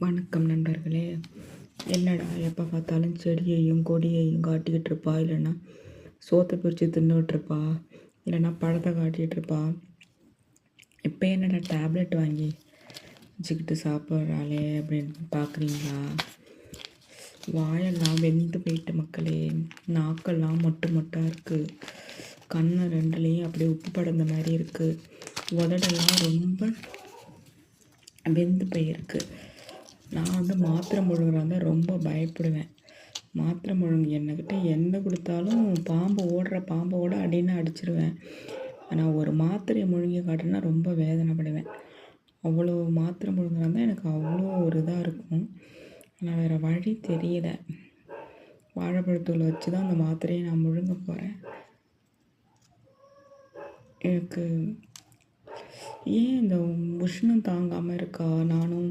வணக்கம் நண்பர்களே. என்னடா எப்போ பார்த்தாலும் செடியையும் கொடியையும் காட்டிக்கிட்டு இருப்பா, இல்லைன்னா சோத்தை பிரித்து தின்னுக்கிட்டு இருப்பா, இல்லைன்னா பழத்தை காட்டிகிட்டு இருப்பா. இப்போ என்னடா டேப்லெட் வாங்கி வச்சுக்கிட்டு சாப்பிட்றாளே அப்படின்னு பார்க்குறீங்களா? வாயெல்லாம் வெந்து போயிட்டு மக்களே, நாக்கெல்லாம் மொட்டு மொட்டாக இருக்குது, கண்ணு ரெண்டுலேயும் அப்படியே உப்பு படந்த மாதிரி இருக்குது, உதடெல்லாம் ரொம்ப வெந்து போயிருக்கு. நான் மாத்திரை முழுங்குறாங்க ரொம்ப பயப்படுவேன். மாத்திரை முழுங்கு என்னக்கிட்ட என்ன கொடுத்தாலும் பாம்போட அடின்னு அடிச்சிருவேன். ஆனால் ஒரு மாத்திரையை முழுங்கி காட்டினா ரொம்ப வேதனைப்படுவேன். அவ்வளோ மாத்திரை முழுங்குறாங்க எனக்கு அவ்வளோ ஒரு இதாக இருக்கும். ஆனால் வேறு வழி தெரியல. வாழைப்பழத்தூள் வச்சு தான் அந்த மாத்திரையை நான் முழுங்க போகிறேன். எனக்கு ஏன் இந்த உஷ்ணம் தாங்காமல் இருக்கா? நானும்